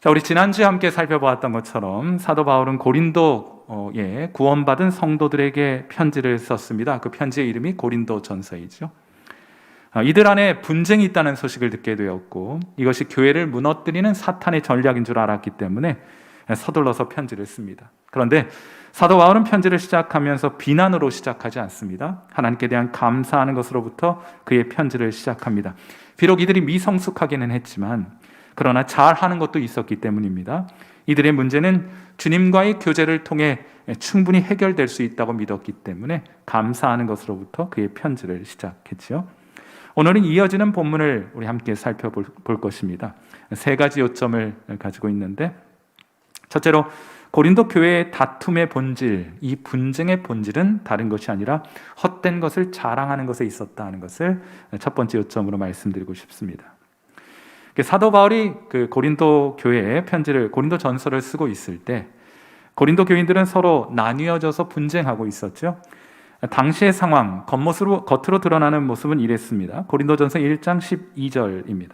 자, 우리 지난주에 함께 살펴보았던 것처럼 사도 바울은 고린도에 구원받은 성도들에게 편지를 썼습니다. 그 편지의 이름이 고린도전서이죠. 이들 안에 분쟁이 있다는 소식을 듣게 되었고 이것이 교회를 무너뜨리는 사탄의 전략인 줄 알았기 때문에 서둘러서 편지를 씁니다. 그런데 사도 바울은 편지를 시작하면서 비난으로 시작하지 않습니다. 하나님께 대한 감사하는 것으로부터 그의 편지를 시작합니다. 비록 이들이 미성숙하기는 했지만 그러나 잘하는 것도 있었기 때문입니다. 이들의 문제는 주님과의 교제를 통해 충분히 해결될 수 있다고 믿었기 때문에 감사하는 것으로부터 그의 편지를 시작했지요. 오늘은 이어지는 본문을 우리 함께 살펴볼 것입니다. 세 가지 요점을 가지고 있는데, 첫째로 고린도 교회의 다툼의 본질, 이 분쟁의 본질은 다른 것이 아니라 헛된 것을 자랑하는 것에 있었다 하는 것을 첫 번째 요점으로 말씀드리고 싶습니다. 사도 바울이 그 고린도 교회에 편지를, 고린도 전서를 쓰고 있을 때 고린도 교인들은 서로 나뉘어져서 분쟁하고 있었죠. 당시의 상황, 겉으로 드러나는 모습은 이랬습니다. 고린도전서 1장 12절입니다.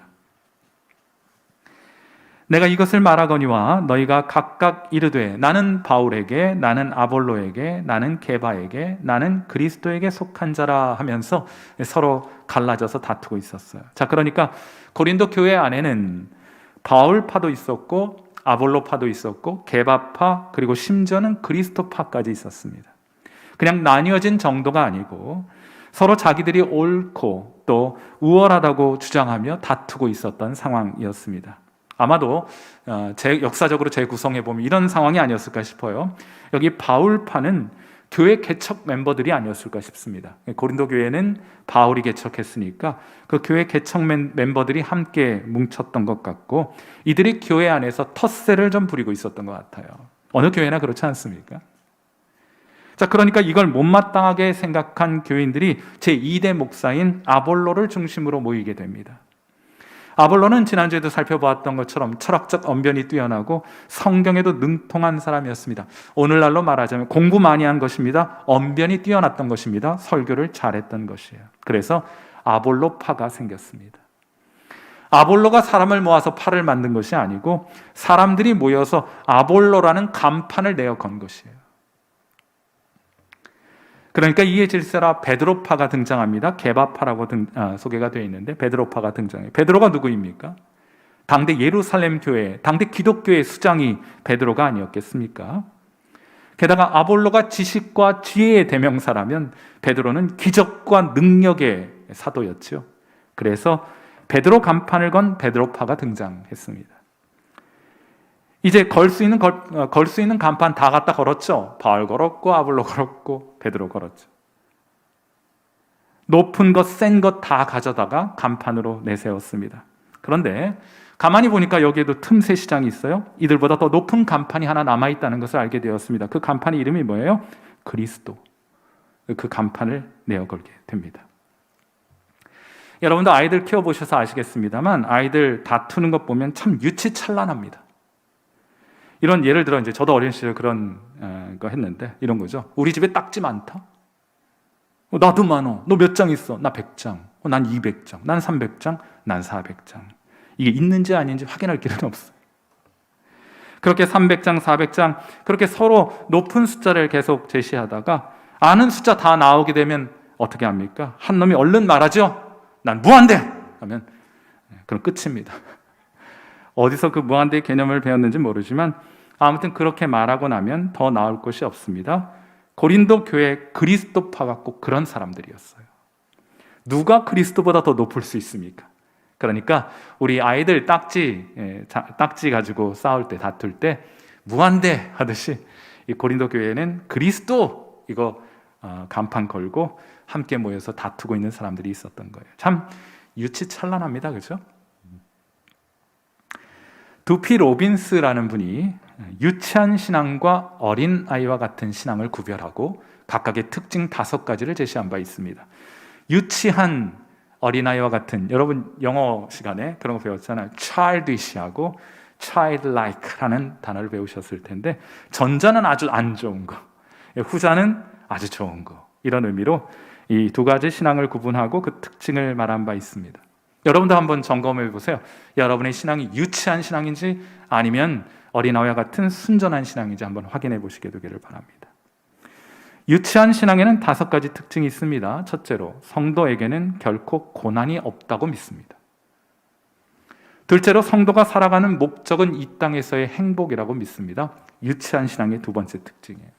내가 이것을 말하거니와 너희가 각각 이르되 나는 바울에게, 나는 아볼로에게, 나는 게바에게, 나는 그리스도에게 속한 자라 하면서 서로 갈라져서 다투고 있었어요. 자, 그러니까 고린도 교회 안에는 바울파도 있었고 아볼로파도 있었고 게바파, 그리고 심지어는 그리스도파까지 있었습니다. 그냥 나뉘어진 정도가 아니고 서로 자기들이 옳고 또 우월하다고 주장하며 다투고 있었던 상황이었습니다. 아마도 역사적으로 재구성해 보면 이런 상황이 아니었을까 싶어요. 여기 바울파는 교회 개척 멤버들이 아니었을까 싶습니다. 고린도 교회는 바울이 개척했으니까 그 교회 개척 멤버들이 함께 뭉쳤던 것 같고 이들이 교회 안에서 텃세를 좀 부리고 있었던 것 같아요. 어느 교회나 그렇지 않습니까? 자, 그러니까 이걸 못마땅하게 생각한 교인들이 제2대 목사인 아볼로를 중심으로 모이게 됩니다. 아볼로는 지난주에도 살펴보았던 것처럼 철학적 언변이 뛰어나고 성경에도 능통한 사람이었습니다. 오늘날로 말하자면 공부 많이 한 것입니다. 언변이 뛰어났던 것입니다. 설교를 잘했던 것이에요. 그래서 아볼로파가 생겼습니다. 아볼로가 사람을 모아서 파를 만든 것이 아니고 사람들이 모여서 아볼로라는 간판을 내어 건 것이에요. 그러니까 이에 질서라 베드로파가 등장합니다. 게바파라고 소개가 되어 있는데 베드로파가 등장해요. 베드로가 누구입니까? 당대 예루살렘 교회, 당대 기독교의 수장이 베드로가 아니었겠습니까? 게다가 아볼로가 지식과 지혜의 대명사라면 베드로는 기적과 능력의 사도였죠. 그래서 베드로 간판을 건 베드로파가 등장했습니다. 이제 걸 수 있는 간판 다 갖다 걸었죠. 바울 걸었고 아볼로 걸었고 베드로 걸었죠. 높은 것, 센 것 다 가져다가 간판으로 내세웠습니다. 그런데 가만히 보니까 여기에도 틈새 시장이 있어요. 이들보다 더 높은 간판이 하나 남아있다는 것을 알게 되었습니다. 그 간판의 이름이 뭐예요? 그리스도. 그 간판을 내어 걸게 됩니다. 여러분도 아이들 키워보셔서 아시겠습니다만 아이들 다투는 것 보면 참 유치찬란합니다. 이런 예를 들어 이제 저도 어린 시절 그런 거 했는데 이런 거죠. 우리 집에 딱지 많다? 나도 많어. 너 몇 장 있어? 나 100장. 난 200장. 난 300장. 난 400장. 이게 있는지 아닌지 확인할 길은 없어요. 그렇게 300장, 400장 그렇게 서로 높은 숫자를 계속 제시하다가 아는 숫자 다 나오게 되면 어떻게 합니까? 한 놈이 얼른 말하죠. 난 무한대! 하면 그럼 끝입니다. 어디서 그 무한대의 개념을 배웠는지 모르지만 아무튼 그렇게 말하고 나면 더 나올 것이 없습니다. 고린도 교회 그리스도파가 꼭 그런 사람들이었어요. 누가 그리스도보다 더 높을 수 있습니까? 그러니까 우리 아이들 딱지 가지고 싸울 때, 다툴 때 무한대 하듯이 이 고린도 교회는 그리스도 이거 간판 걸고 함께 모여서 다투고 있는 사람들이 있었던 거예요. 참 유치찬란합니다. 그렇죠? 두피 로빈스라는 분이 유치한 신앙과 어린 아이와 같은 신앙을 구별하고 각각의 특징 5가지를 제시한 바 있습니다. 유치한 어린아이와 같은, 여러분 영어 시간에 그런 거 배웠잖아요. childish하고 childlike라는 단어를 배우셨을 텐데 전자는 아주 안 좋은 거, 후자는 아주 좋은 거, 이런 의미로 이 2가지 신앙을 구분하고 그 특징을 말한 바 있습니다. 여러분도 한번 점검해 보세요. 여러분의 신앙이 유치한 신앙인지 아니면 어린아이와 같은 순전한 신앙인지 한번 확인해 보시게 되기를 바랍니다. 유치한 신앙에는 5가지 특징이 있습니다. 첫째로, 성도에게는 결코 고난이 없다고 믿습니다. 둘째로, 성도가 살아가는 목적은 이 땅에서의 행복이라고 믿습니다. 유치한 신앙의 2번째 특징이에요.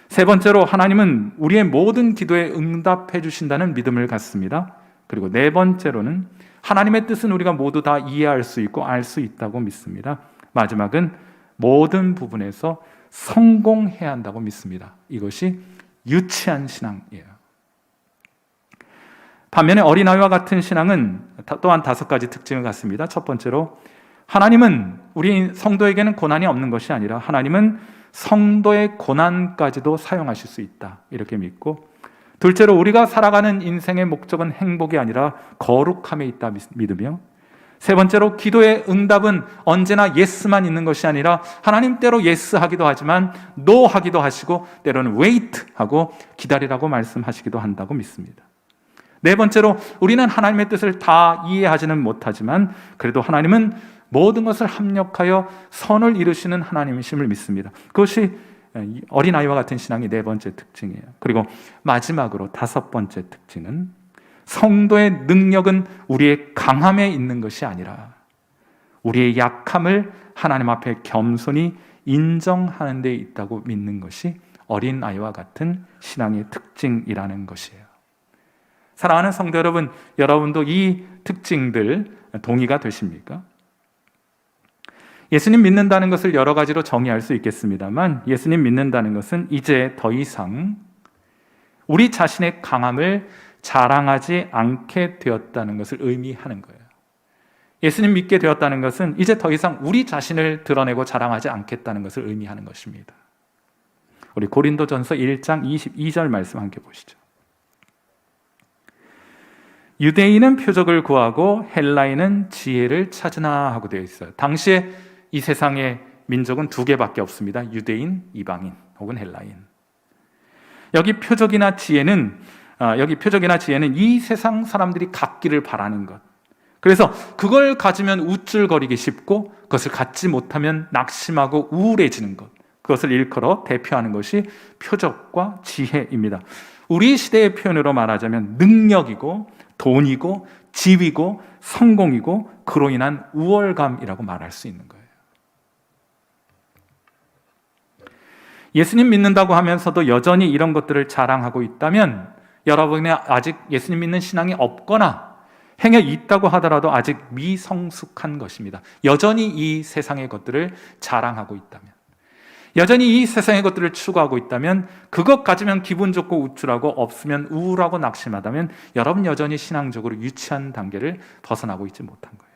세 번째로, 하나님은 우리의 모든 기도에 응답해 주신다는 믿음을 갖습니다. 그리고 4번째로는 하나님의 뜻은 우리가 모두 다 이해할 수 있고 알 수 있다고 믿습니다. 마지막은 모든 부분에서 성공해야 한다고 믿습니다. 이것이 유치한 신앙이에요. 반면에 어린아이와 같은 신앙은 또한 5가지 특징을 갖습니다. 첫 번째로, 하나님은 우리 성도에게는 고난이 없는 것이 아니라 하나님은 성도의 고난까지도 사용하실 수 있다, 이렇게 믿고, 둘째로, 우리가 살아가는 인생의 목적은 행복이 아니라 거룩함에 있다 믿으며, 세 번째로, 기도의 응답은 언제나 예스만 있는 것이 아니라 하나님 때로 예스 하기도 하지만 노 하기도 하시고 때로는 wait 하고 기다리라고 말씀하시기도 한다고 믿습니다. 네 번째로, 우리는 하나님의 뜻을 다 이해하지는 못하지만 그래도 하나님은 모든 것을 합력하여 선을 이루시는 하나님이심을 믿습니다. 그것이 어린아이와 같은 신앙의 4번째 특징이에요. 그리고 마지막으로 5번째 특징은, 성도의 능력은 우리의 강함에 있는 것이 아니라 우리의 약함을 하나님 앞에 겸손히 인정하는 데 있다고 믿는 것이 어린아이와 같은 신앙의 특징이라는 것이에요. 사랑하는 성도 여러분, 여러분도 이 특징들 동의가 되십니까? 예수님 믿는다는 것을 여러 가지로 정의할 수 있겠습니다만, 예수님 믿는다는 것은 이제 더 이상 우리 자신의 강함을 자랑하지 않게 되었다는 것을 의미하는 거예요. 예수님 믿게 되었다는 것은 이제 더 이상 우리 자신을 드러내고 자랑하지 않겠다는 것을 의미하는 것입니다. 우리 고린도전서 1장 22절 말씀 함께 보시죠. 유대인은 표적을 구하고 헬라인은 지혜를 찾으나 하고 되어 있어요. 당시에 이 세상의 민족은 2개밖에 없습니다. 유대인, 이방인 혹은 헬라인. 여기 표적이나 지혜는 이 세상 사람들이 갖기를 바라는 것. 그래서 그걸 가지면 우쭐거리기 쉽고 그것을 갖지 못하면 낙심하고 우울해지는 것. 그것을 일컬어 대표하는 것이 표적과 지혜입니다. 우리 시대의 표현으로 말하자면 능력이고 돈이고 지위고 성공이고 그로 인한 우월감이라고 말할 수 있는 거예요. 예수님 믿는다고 하면서도 여전히 이런 것들을 자랑하고 있다면 여러분이 아직 예수님 믿는 신앙이 없거나 행해 있다고 하더라도 아직 미성숙한 것입니다. 여전히 이 세상의 것들을 자랑하고 있다면, 여전히 이 세상의 것들을 추구하고 있다면, 그것 가지면 기분 좋고 우쭐하고 없으면 우울하고 낙심하다면 여러분 여전히 신앙적으로 유치한 단계를 벗어나고 있지 못한 거예요.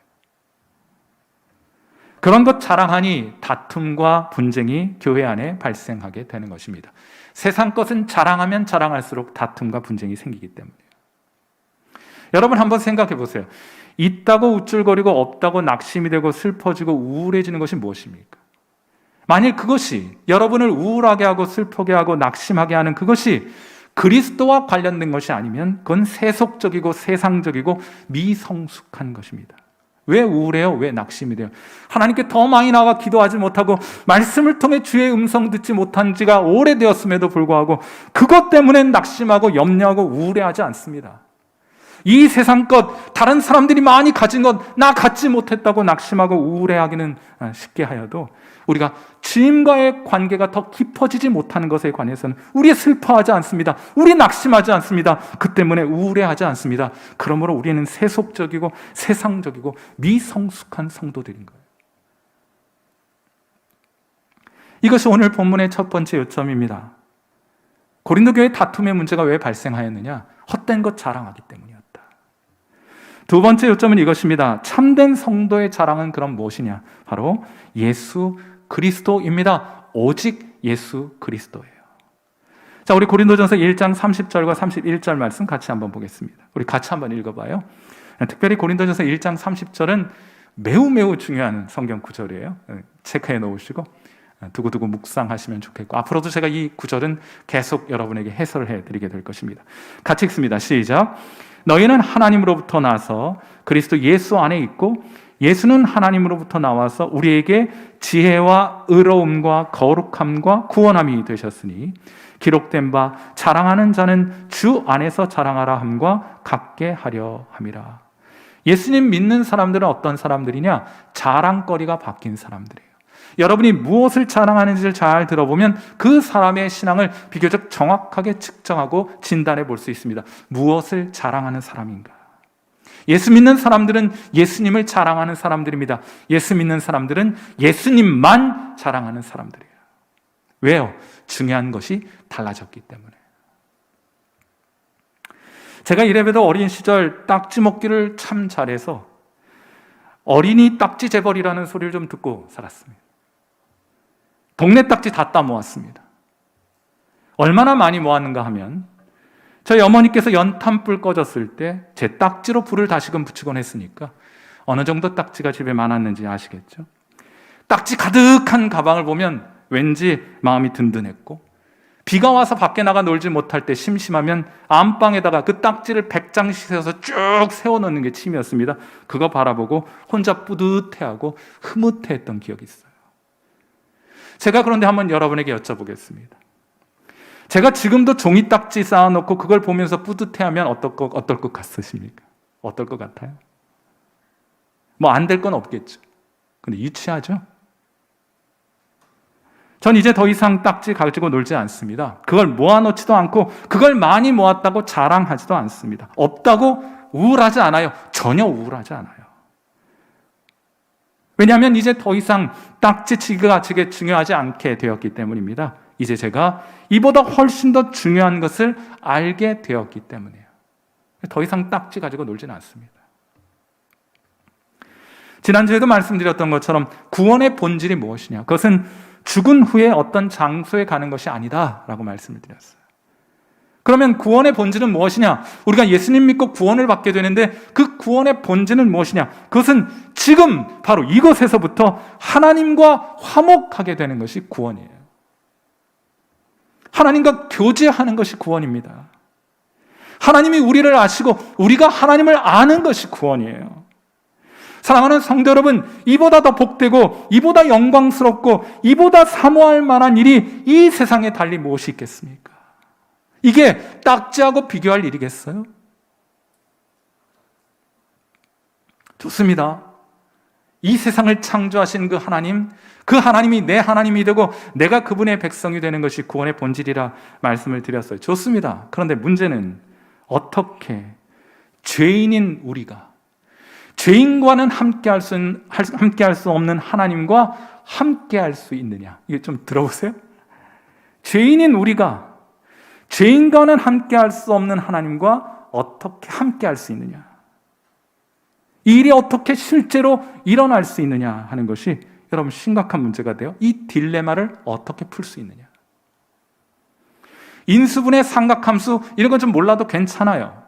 그런 것 자랑하니 다툼과 분쟁이 교회 안에 발생하게 되는 것입니다. 세상 것은 자랑하면 자랑할수록 다툼과 분쟁이 생기기 때문이에요. 여러분 한번 생각해 보세요. 있다고 우쭐거리고 없다고 낙심이 되고 슬퍼지고 우울해지는 것이 무엇입니까? 만일 그것이 여러분을 우울하게 하고 슬프게 하고 낙심하게 하는 그것이 그리스도와 관련된 것이 아니면 그건 세속적이고 세상적이고 미성숙한 것입니다. 왜 우울해요? 왜 낙심이 돼요? 하나님께 더 많이 나가 기도하지 못하고 말씀을 통해 주의 음성 듣지 못한 지가 오래되었음에도 불구하고 그것 때문에 낙심하고 염려하고 우울해하지 않습니다. 이 세상 것, 다른 사람들이 많이 가진 것, 나 갖지 못했다고 낙심하고 우울해하기는 쉽게 하여도 우리가 주님과의 관계가 더 깊어지지 못하는 것에 관해서는 우리 슬퍼하지 않습니다. 우리 낙심하지 않습니다. 그 때문에 우울해하지 않습니다. 그러므로 우리는 세속적이고 세상적이고 미성숙한 성도들인 거예요. 이것이 오늘 본문의 첫 번째 요점입니다. 고린도 교회 다툼의 문제가 왜 발생하였느냐? 헛된 것 자랑하기 때문이었다. 두 번째 요점은 이것입니다. 참된 성도의 자랑은 그럼 무엇이냐? 바로 예수 그리스도입니다. 오직 예수 그리스도예요. 자, 우리 고린도전서 1장 30절과 31절 말씀 같이 한번 보겠습니다. 우리 같이 한번 읽어봐요. 특별히 고린도전서 1장 30절은 매우 중요한 성경 구절이에요. 체크해 놓으시고 두고두고 묵상하시면 좋겠고, 앞으로도 제가 이 구절은 계속 여러분에게 해설을 해드리게 될 것입니다. 같이 읽습니다. 시작. 너희는 하나님으로부터 나서 그리스도 예수 안에 있고 예수는 하나님으로부터 나와서 우리에게 지혜와 의로움과 거룩함과 구원함이 되셨으니 기록된 바 자랑하는 자는 주 안에서 자랑하라 함과 같게 하려 함이라. 예수님 믿는 사람들은 어떤 사람들이냐? 자랑거리가 바뀐 사람들이에요. 여러분이 무엇을 자랑하는지를 잘 들어보면 그 사람의 신앙을 비교적 정확하게 측정하고 진단해 볼 수 있습니다. 무엇을 자랑하는 사람인가? 예수 믿는 사람들은 예수님을 자랑하는 사람들입니다. 예수 믿는 사람들은 예수님만 자랑하는 사람들이에요. 왜요? 중요한 것이 달라졌기 때문에. 제가 이래봬도 어린 시절 딱지 먹기를 참 잘해서 어린이 딱지 재벌이라는 소리를 좀 듣고 살았습니다. 동네 딱지 다 따모았습니다. 얼마나 많이 모았는가 하면 저희 어머니께서 연탄불 꺼졌을 때 제 딱지로 불을 다시금 붙이곤 했으니까 어느 정도 딱지가 집에 많았는지 아시겠죠? 딱지 가득한 가방을 보면 왠지 마음이 든든했고, 비가 와서 밖에 나가 놀지 못할 때 심심하면 안방에다가 그 딱지를 100장씩 세워서 쭉 세워놓는 게 취미였습니다. 그거 바라보고 혼자 뿌듯해하고 흐뭇해했던 기억이 있어요. 제가 그런데 한번 여러분에게 여쭤보겠습니다. 제가 지금도 종이 딱지 쌓아놓고 그걸 보면서 뿌듯해하면 어떨 것 같으십니까? 어떨 것 같아요? 뭐 안 될 건 없겠죠. 근데 유치하죠? 전 이제 더 이상 딱지 가지고 놀지 않습니다. 그걸 모아놓지도 않고 그걸 많이 모았다고 자랑하지도 않습니다. 없다고 우울하지 않아요. 전혀 우울하지 않아요. 왜냐하면 이제 더 이상 딱지치기가 되게 중요하지 않게 되었기 때문입니다. 이제 제가 이보다 훨씬 더 중요한 것을 알게 되었기 때문이에요. 더 이상 딱지 가지고 놀지는 않습니다. 지난주에도 말씀드렸던 것처럼 구원의 본질이 무엇이냐? 그것은 죽은 후에 어떤 장소에 가는 것이 아니다라고 말씀을 드렸어요. 그러면 구원의 본질은 무엇이냐? 우리가 예수님 믿고 구원을 받게 되는데 그 구원의 본질은 무엇이냐? 그것은 지금 바로 이곳에서부터 하나님과 화목하게 되는 것이 구원이에요. 하나님과 교제하는 것이 구원입니다. 하나님이 우리를 아시고 우리가 하나님을 아는 것이 구원이에요. 사랑하는 성도 여러분, 이보다 더 복되고 이보다 영광스럽고 이보다 사모할 만한 일이 이 세상에 달리 무엇이 있겠습니까? 이게 딱지하고 비교할 일이겠어요? 좋습니다. 이 세상을 창조하신 그 하나님이 내 하나님이 되고 내가 그분의 백성이 되는 것이 구원의 본질이라 말씀을 드렸어요. 좋습니다. 그런데 문제는 어떻게 죄인인 우리가 죄인과는 함께할 수 없는 하나님과 함께할 수 있느냐? 이게 좀 들어보세요. 죄인인 우리가 죄인과는 함께할 수 없는 하나님과 어떻게 함께할 수 있느냐? 이 일이 어떻게 실제로 일어날 수 있느냐 하는 것이 여러분 심각한 문제가 돼요. 이 딜레마를 어떻게 풀 수 있느냐? 인수분해, 삼각함수 이런 건 좀 몰라도 괜찮아요.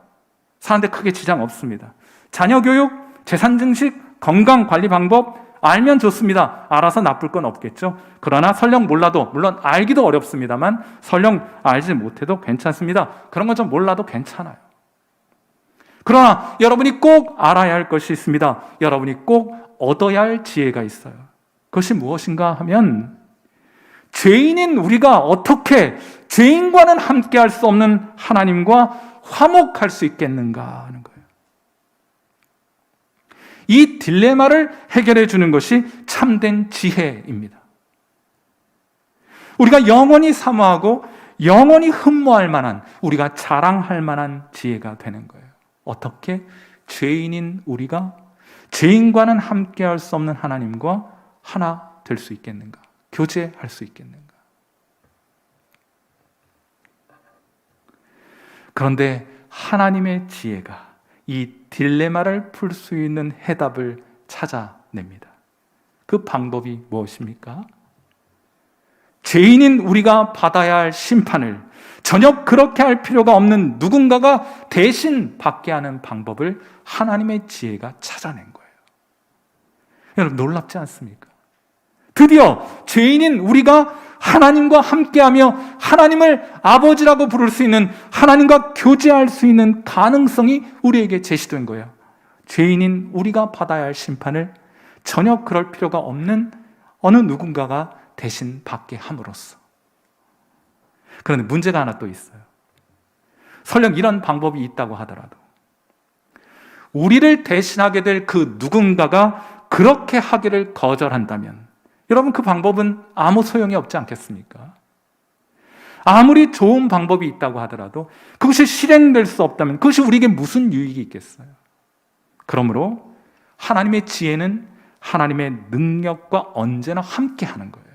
사는데 크게 지장 없습니다. 자녀 교육, 재산 증식, 건강 관리 방법 알면 좋습니다. 알아서 나쁠 건 없겠죠. 그러나 설령 몰라도, 물론 알기도 어렵습니다만 설령 알지 못해도 괜찮습니다. 그런 건 좀 몰라도 괜찮아요. 그러나 여러분이 꼭 알아야 할 것이 있습니다. 여러분이 꼭 얻어야 할 지혜가 있어요. 그것이 무엇인가 하면 죄인인 우리가 어떻게 죄인과는 함께할 수 없는 하나님과 화목할 수 있겠는가 하는 거예요. 이 딜레마를 해결해 주는 것이 참된 지혜입니다. 우리가 영원히 사모하고 영원히 흠모할 만한, 우리가 자랑할 만한 지혜가 되는 거예요. 어떻게 죄인인 우리가 죄인과는 함께할 수 없는 하나님과 하나 될 수 있겠는가? 교제할 수 있겠는가? 그런데 하나님의 지혜가 이 딜레마를 풀 수 있는 해답을 찾아냅니다. 그 방법이 무엇입니까? 죄인인 우리가 받아야 할 심판을 전혀 그렇게 할 필요가 없는 누군가가 대신 받게 하는 방법을 하나님의 지혜가 찾아낸 거예요. 여러분 놀랍지 않습니까? 드디어 죄인인 우리가 하나님과 함께하며 하나님을 아버지라고 부를 수 있는, 하나님과 교제할 수 있는 가능성이 우리에게 제시된 거예요. 죄인인 우리가 받아야 할 심판을 전혀 그럴 필요가 없는 어느 누군가가 대신 받게 함으로써. 그런데 문제가 하나 또 있어요. 설령 이런 방법이 있다고 하더라도 우리를 대신하게 될 그 누군가가 그렇게 하기를 거절한다면, 여러분, 그 방법은 아무 소용이 없지 않겠습니까? 아무리 좋은 방법이 있다고 하더라도 그것이 실행될 수 없다면 그것이 우리에게 무슨 유익이 있겠어요? 그러므로 하나님의 지혜는 하나님의 능력과 언제나 함께하는 거예요.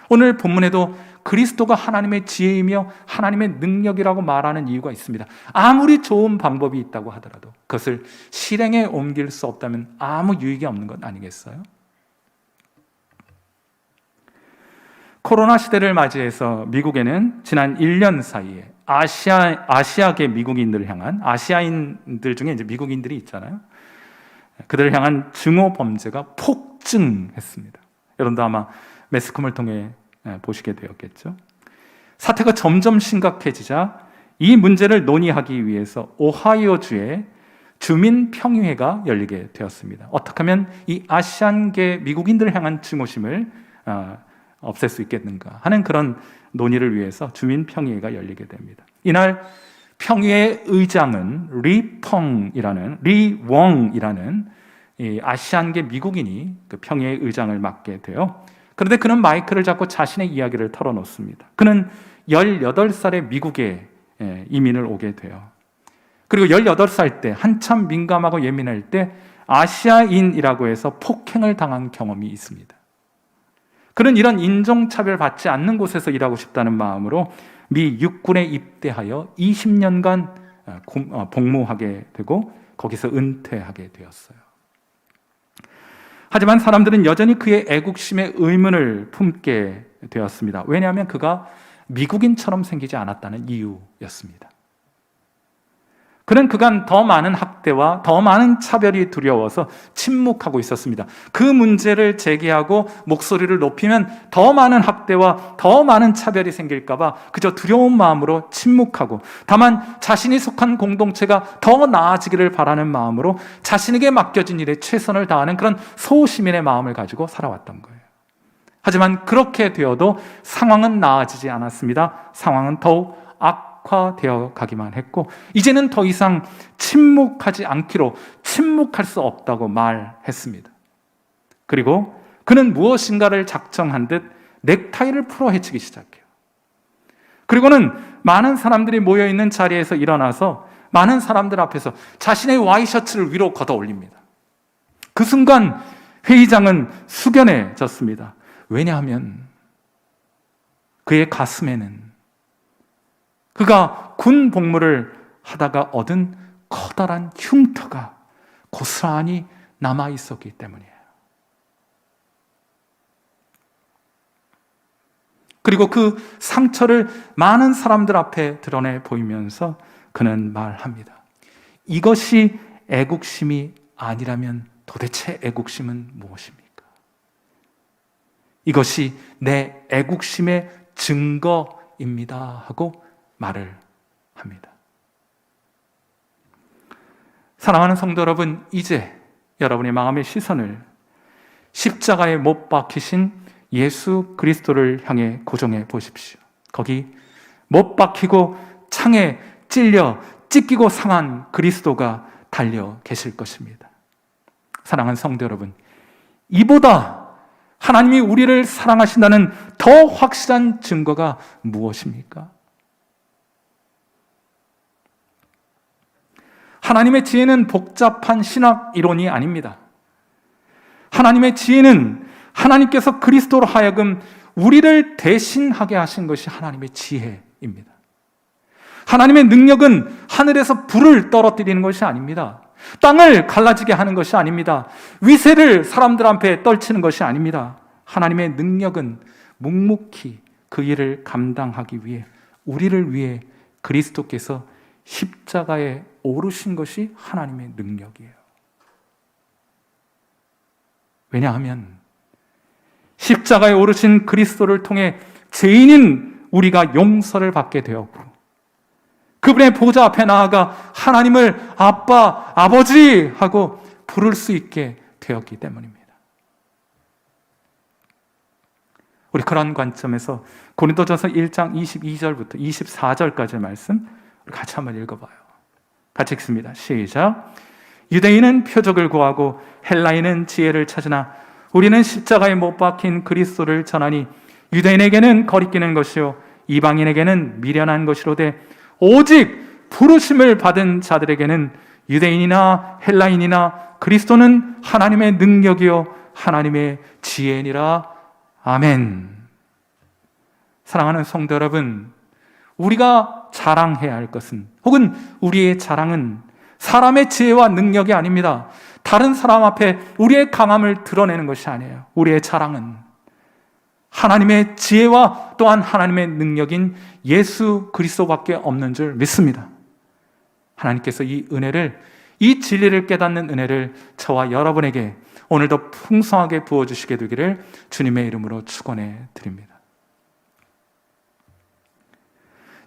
오늘 본문에도 그리스도가 하나님의 지혜이며 하나님의 능력이라고 말하는 이유가 있습니다. 아무리 좋은 방법이 있다고 하더라도 그것을 실행에 옮길 수 없다면 아무 유익이 없는 것 아니겠어요? 코로나 시대를 맞이해서 미국에는 지난 1년 사이에 아시아계 미국인들을 향한, 아시아인들 중에 이제 미국인들이 있잖아요. 그들을 향한 증오 범죄가 폭증했습니다. 여러분도 아마 매스컴을 통해 보시게 되었겠죠. 사태가 점점 심각해지자 이 문제를 논의하기 위해서 오하이오주에 주민평의회가 열리게 되었습니다. 어떻게 하면 이 아시안계 미국인들을 향한 증오심을 없앨 수 있겠는가 하는 그런 논의를 위해서 주민평의회가 열리게 됩니다. 이날 평의회 의장은 리웡이라는 이 아시안계 미국인이 그 평의회 의장을 맡게 돼요. 그런데 그는 마이크를 잡고 자신의 이야기를 털어놓습니다. 그는 18살에 미국에 이민을 오게 돼요. 그리고 18살 때 한참 민감하고 예민할 때 아시아인이라고 해서 폭행을 당한 경험이 있습니다. 그는 이런 인종차별 받지 않는 곳에서 일하고 싶다는 마음으로 미 육군에 입대하여 20년간 복무하게 되고 거기서 은퇴하게 되었어요. 하지만 사람들은 여전히 그의 애국심에 의문을 품게 되었습니다. 왜냐하면 그가 미국인처럼 생기지 않았다는 이유였습니다. 그는 그간 더 많은 학대와 더 많은 차별이 두려워서 침묵하고 있었습니다. 그 문제를 제기하고 목소리를 높이면 더 많은 학대와 더 많은 차별이 생길까 봐 그저 두려운 마음으로 침묵하고, 다만 자신이 속한 공동체가 더 나아지기를 바라는 마음으로 자신에게 맡겨진 일에 최선을 다하는 그런 소시민의 마음을 가지고 살아왔던 거예요. 하지만 그렇게 되어도 상황은 나아지지 않았습니다. 상황은 더욱 악화되어 가기만 했고, 이제는 더 이상 침묵하지 않기로, 침묵할 수 없다고 말했습니다. 그리고 그는 무엇인가를 작정한 듯 넥타이를 풀어 헤치기 시작해요. 그리고는 많은 사람들이 모여있는 자리에서 일어나서 많은 사람들 앞에서 자신의 와이셔츠를 위로 걷어 올립니다. 그 순간 회의장은 숙연해졌습니다. 왜냐하면 그의 가슴에는 그가 군 복무를 하다가 얻은 커다란 흉터가 고스란히 남아 있었기 때문이에요. 그리고 그 상처를 많은 사람들 앞에 드러내 보이면서 그는 말합니다. 이것이 애국심이 아니라면 도대체 애국심은 무엇입니까? 이것이 내 애국심의 증거입니다 하고 말을 합니다. 사랑하는 성도 여러분, 이제 여러분의 마음의 시선을 십자가에 못 박히신 예수 그리스도를 향해 고정해 보십시오. 거기 못 박히고 창에 찔려 찢기고 상한 그리스도가 달려 계실 것입니다. 사랑하는 성도 여러분, 이보다 하나님이 우리를 사랑하신다는 더 확실한 증거가 무엇입니까? 하나님의 지혜는 복잡한 신학 이론이 아닙니다. 하나님의 지혜는 하나님께서 그리스도로 하여금 우리를 대신하게 하신 것이 하나님의 지혜입니다. 하나님의 능력은 하늘에서 불을 떨어뜨리는 것이 아닙니다. 땅을 갈라지게 하는 것이 아닙니다. 위세를 사람들 앞에 떨치는 것이 아닙니다. 하나님의 능력은 묵묵히 그 일을 감당하기 위해, 우리를 위해 그리스도께서 십자가에 오르신 것이 하나님의 능력이에요. 왜냐하면 십자가에 오르신 그리스도를 통해 죄인인 우리가 용서를 받게 되었고, 그분의 보좌 앞에 나아가 하나님을 아빠, 아버지 하고 부를 수 있게 되었기 때문입니다. 우리 그런 관점에서 고린도전서 1장 22절부터 24절까지의 말씀 같이 한번 읽어봐요. 같이 읽습니다. 시작. 유대인은 표적을 구하고 헬라인은 지혜를 찾으나 우리는 십자가에 못 박힌 그리스도를 전하니 유대인에게는 거리끼는 것이요 이방인에게는 미련한 것이로되 오직 부르심을 받은 자들에게는 유대인이나 헬라인이나 그리스도는 하나님의 능력이요 하나님의 지혜니라. 아멘. 사랑하는 성도 여러분, 우리가 자랑해야 할 것은, 혹은 우리의 자랑은 사람의 지혜와 능력이 아닙니다. 다른 사람 앞에 우리의 강함을 드러내는 것이 아니에요. 우리의 자랑은 하나님의 지혜와 또한 하나님의 능력인 예수 그리스도밖에 없는 줄 믿습니다. 하나님께서 이 은혜를, 이 진리를 깨닫는 은혜를 저와 여러분에게 오늘도 풍성하게 부어주시게 되기를 주님의 이름으로 축원해 드립니다.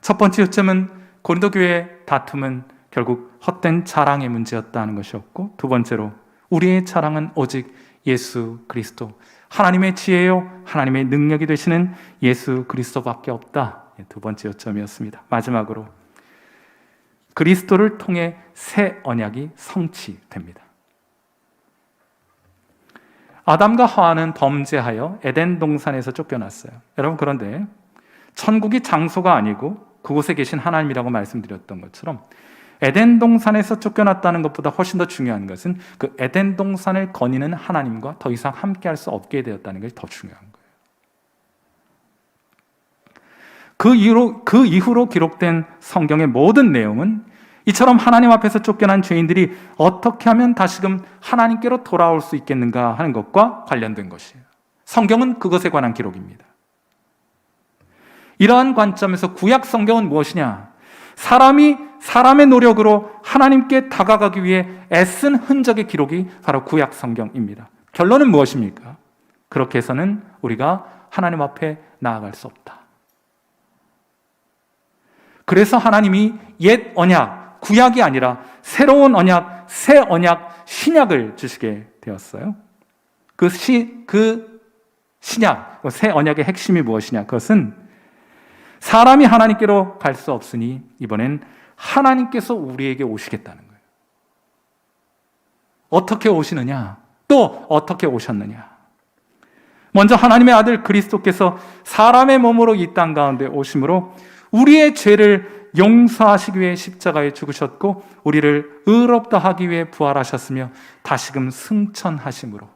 첫 번째 요점은 고린도 교회의 다툼은 결국 헛된 자랑의 문제였다는 것이었고, 두 번째로 우리의 자랑은 오직 예수 그리스도, 하나님의 지혜요 하나님의 능력이 되시는 예수 그리스도밖에 없다. 두 번째 요점이었습니다. 마지막으로 그리스도를 통해 새 언약이 성취됩니다. 아담과 하와는 범죄하여 에덴 동산에서 쫓겨났어요. 여러분, 그런데 천국이 장소가 아니고 그곳에 계신 하나님이라고 말씀드렸던 것처럼 에덴 동산에서 쫓겨났다는 것보다 훨씬 더 중요한 것은 그 에덴 동산을 거니는 하나님과 더 이상 함께할 수 없게 되었다는 것이 더 중요한 거예요. 그 이후로 기록된 성경의 모든 내용은 이처럼 하나님 앞에서 쫓겨난 죄인들이 어떻게 하면 다시금 하나님께로 돌아올 수 있겠는가 하는 것과 관련된 것이에요. 성경은 그것에 관한 기록입니다. 이러한 관점에서 구약 성경은 무엇이냐? 사람이 사람의 노력으로 하나님께 다가가기 위해 애쓴 흔적의 기록이 바로 구약 성경입니다. 결론은 무엇입니까? 그렇게 해서는 우리가 하나님 앞에 나아갈 수 없다. 그래서 하나님이 옛 언약, 구약이 아니라 새로운 언약, 새 언약, 신약을 주시게 되었어요. 그 신약, 새 언약의 핵심이 무엇이냐? 그것은 사람이 하나님께로 갈 수 없으니 이번엔 하나님께서 우리에게 오시겠다는 거예요. 어떻게 오시느냐? 또 어떻게 오셨느냐? 먼저 하나님의 아들 그리스도께서 사람의 몸으로 이 땅 가운데 오심으로 우리의 죄를 용서하시기 위해 십자가에 죽으셨고 우리를 의롭다 하기 위해 부활하셨으며 다시금 승천하심으로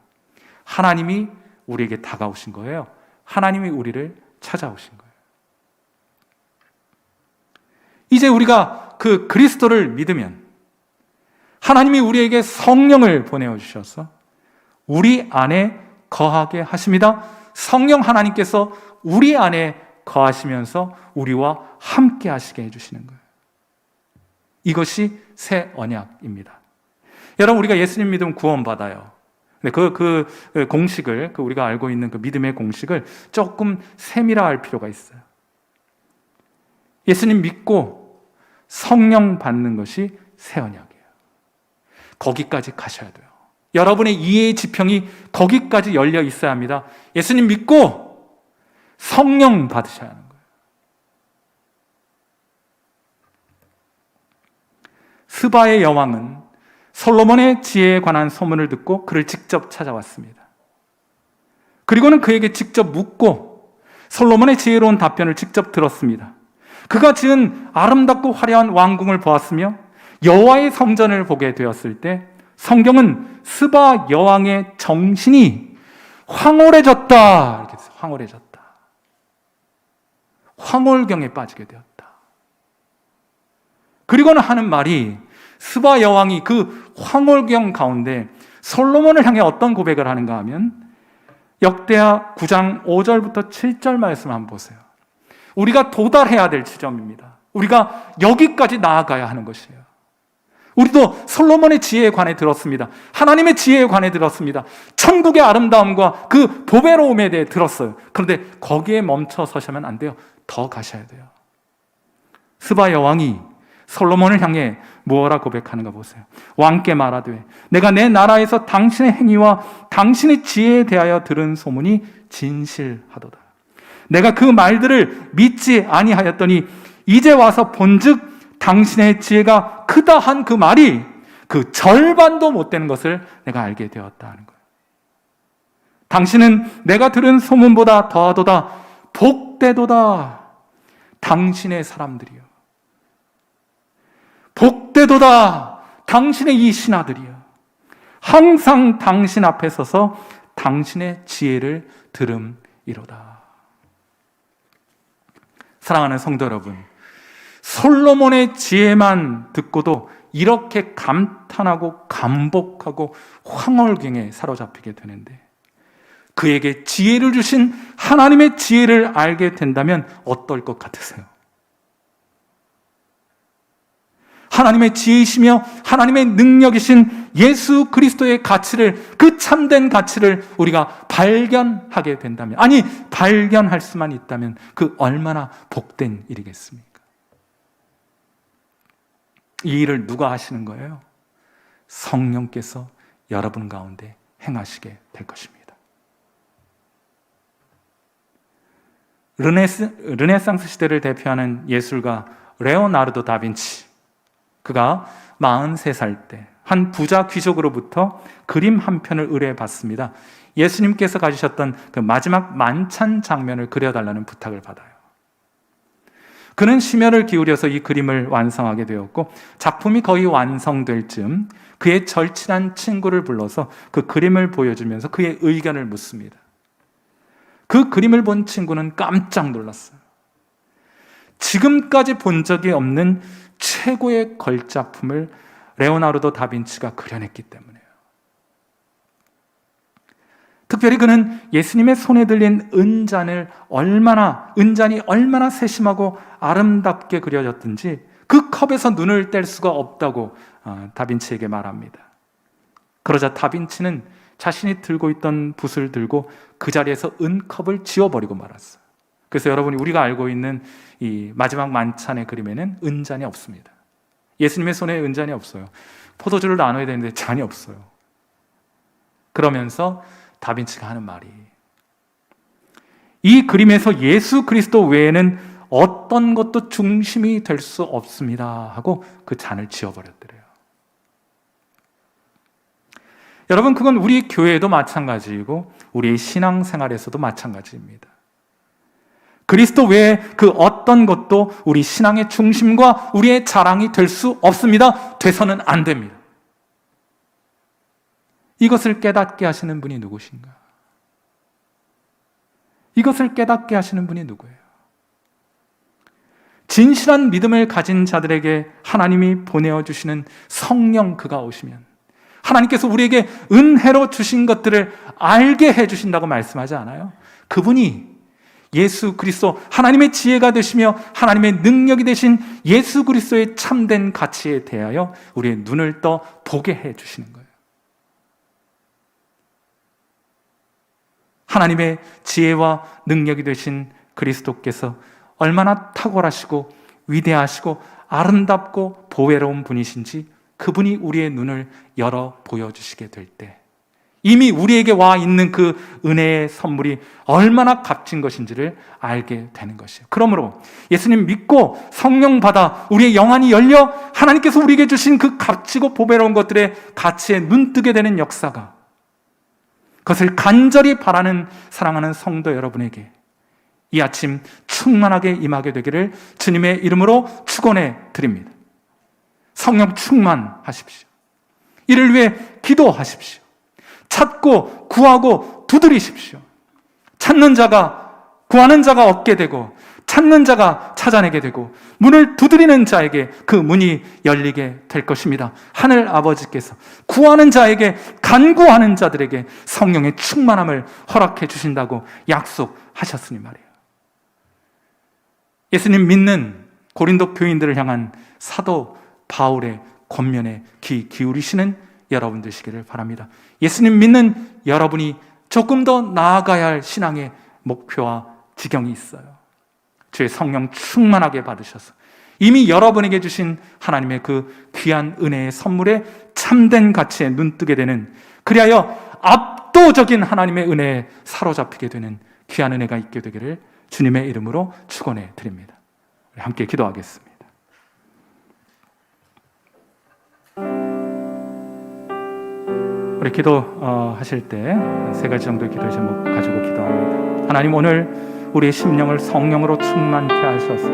하나님이 우리에게 다가오신 거예요. 하나님이 우리를 찾아오신 거예요. 이제 우리가 그 그리스도를 믿으면 하나님이 우리에게 성령을 보내주셔서 우리 안에 거하게 하십니다. 성령 하나님께서 우리 안에 거하시면서 우리와 함께 하시게 해주시는 거예요. 이것이 새 언약입니다. 여러분, 우리가 예수님 믿으면 구원받아요. 근데 그 공식을, 우리가 알고 있는 그 믿음의 공식을 조금 세밀화할 필요가 있어요. 예수님 믿고 성령 받는 것이 새 언약이에요. 거기까지 가셔야 돼요. 여러분의 이해의 지평이 거기까지 열려 있어야 합니다. 예수님 믿고 성령 받으셔야 하는 거예요. 스바의 여왕은 솔로몬의 지혜에 관한 소문을 듣고 그를 직접 찾아왔습니다. 그리고는 그에게 직접 묻고 솔로몬의 지혜로운 답변을 직접 들었습니다. 그가 지은 아름답고 화려한 왕궁을 보았으며 여호와의 성전을 보게 되었을 때 성경은 스바 여왕의 정신이 황홀해졌다. 이렇게 해서 황홀해졌다. 황홀경에 빠지게 되었다. 그리고는 하는 말이 스바 여왕이 그 황홀경 가운데 솔로몬을 향해 어떤 고백을 하는가 하면 역대하 9장 5절부터 7절 말씀 한번 보세요. 우리가 도달해야 될 지점입니다. 우리가 여기까지 나아가야 하는 것이에요. 우리도 솔로몬의 지혜에 관해 들었습니다. 하나님의 지혜에 관해 들었습니다. 천국의 아름다움과 그 보배로움에 대해 들었어요. 그런데 거기에 멈춰 서시면 안 돼요. 더 가셔야 돼요. 스바 여왕이 솔로몬을 향해 무엇라 고백하는가 보세요. 왕께 말하되 내가 내 나라에서 당신의 행위와 당신의 지혜에 대하여 들은 소문이 진실하도다. 내가 그 말들을 믿지 아니하였더니 이제 와서 본즉 당신의 지혜가 크다 한 그 말이 그 절반도 못 되는 것을 내가 알게 되었다 하는 거예요. 당신은 내가 들은 소문보다 더하도다. 복되도다. 당신의 사람들이요. 복되도다. 당신의 이 신하들이요. 항상 당신 앞에 서서 당신의 지혜를 들음이로다. 사랑하는 성도 여러분, 솔로몬의 지혜만 듣고도 이렇게 감탄하고 감복하고 황홀경에 사로잡히게 되는데, 그에게 지혜를 주신 하나님의 지혜를 알게 된다면 어떨 것 같으세요? 하나님의 지혜이시며 하나님의 능력이신 예수 그리스도의 가치를, 그 참된 가치를 우리가 발견하게 된다면, 아니 발견할 수만 있다면 그 얼마나 복된 일이겠습니까? 이 일을 누가 하시는 거예요? 성령께서 여러분 가운데 행하시게 될 것입니다. 르네상스 시대를 대표하는 예술가 레오나르도 다빈치, 그가 43살 때 한 부자 귀족으로부터 그림 한 편을 의뢰받습니다. 예수님께서 가지셨던 그 마지막 만찬 장면을 그려달라는 부탁을 받아요. 그는 심혈을 기울여서 이 그림을 완성하게 되었고, 작품이 거의 완성될 즈음 그의 절친한 친구를 불러서 그 그림을 보여주면서 그의 의견을 묻습니다. 그 그림을 본 친구는 깜짝 놀랐어요. 지금까지 본 적이 없는 최고의 걸작품을 레오나르도 다빈치가 그려냈기 때문에요. 특별히 그는 예수님의 손에 들린 은잔이 얼마나 세심하고 아름답게 그려졌든지 그 컵에서 눈을 뗄 수가 없다고 다빈치에게 말합니다. 그러자 다빈치는 자신이 들고 있던 붓을 들고 그 자리에서 은컵을 지워버리고 말았어요. 그래서 여러분이 우리가 알고 있는 이 마지막 만찬의 그림에는 은잔이 없습니다. 예수님의 손에 은잔이 없어요. 포도주를 나눠야 되는데 잔이 없어요. 그러면서 다빈치가 하는 말이, 이 그림에서 예수 그리스도 외에는 어떤 것도 중심이 될 수 없습니다 하고 그 잔을 지워버렸더래요. 여러분, 그건 우리 교회에도 마찬가지이고 우리의 신앙생활에서도 마찬가지입니다. 그리스도 외에 그 어떤 것도 우리 신앙의 중심과 우리의 자랑이 될 수 없습니다. 돼서는 안 됩니다. 이것을 깨닫게 하시는 분이 누구신가? 이것을 깨닫게 하시는 분이 누구예요? 진실한 믿음을 가진 자들에게 하나님이 보내어주시는 성령, 그가 오시면 하나님께서 우리에게 은혜로 주신 것들을 알게 해주신다고 말씀하지 않아요? 그분이 예수 그리스도, 하나님의 지혜가 되시며 하나님의 능력이 되신 예수 그리스도의 참된 가치에 대하여 우리의 눈을 떠 보게 해주시는 거예요. 하나님의 지혜와 능력이 되신 그리스도께서 얼마나 탁월하시고 위대하시고 아름답고 보배로운 분이신지 그분이 우리의 눈을 열어 보여주시게 될 때 이미 우리에게 와 있는 그 은혜의 선물이 얼마나 값진 것인지를 알게 되는 것이에요. 그러므로 예수님 믿고 성령 받아 우리의 영안이 열려 하나님께서 우리에게 주신 그 값지고 보배로운 것들의 가치에 눈뜨게 되는 역사가, 그것을 간절히 바라는 사랑하는 성도 여러분에게 이 아침 충만하게 임하게 되기를 주님의 이름으로 축원해 드립니다. 성령 충만하십시오. 이를 위해 기도하십시오. 찾고 구하고 두드리십시오. 찾는 자가 구하는 자가 얻게 되고 찾는 자가 찾아내게 되고 문을 두드리는 자에게 그 문이 열리게 될 것입니다. 하늘 아버지께서 구하는 자에게, 간구하는 자들에게 성령의 충만함을 허락해 주신다고 약속하셨으니 말이에요. 예수님 믿는 고린도 교인들을 향한 사도 바울의 권면에 귀 기울이시는 여러분 되시기를 바랍니다. 예수님 믿는 여러분이 조금 더 나아가야 할 신앙의 목표와 지경이 있어요. 주의 성령 충만하게 받으셔서 이미 여러분에게 주신 하나님의 그 귀한 은혜의 선물에 참된 가치에 눈뜨게 되는, 그리하여 압도적인 하나님의 은혜에 사로잡히게 되는 귀한 은혜가 있게 되기를 주님의 이름으로 축원해 드립니다. 함께 기도하겠습니다. 우리 기도하실 때 세 가지 정도의 기도의 제목 가지고 기도합니다. 하나님, 오늘 우리의 심령을 성령으로 충만케 하셔서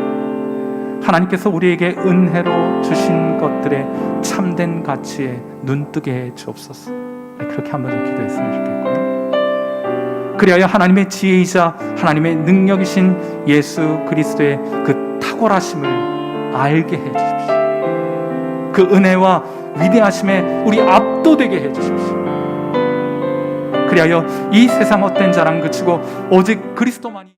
하나님께서 우리에게 은혜로 주신 것들의 참된 가치에 눈뜨게 해 주옵소서. 그렇게 한번 좀 기도했으면 좋겠고요. 그리하여 하나님의 지혜이자 하나님의 능력이신 예수 그리스도의 그 탁월하심을 알게 해 주십시오. 그 은혜와 위대하심에 우리 압도되게 해 주십시오. 그리하여 이 세상 헛된 자랑 그치고 오직 그리스도만이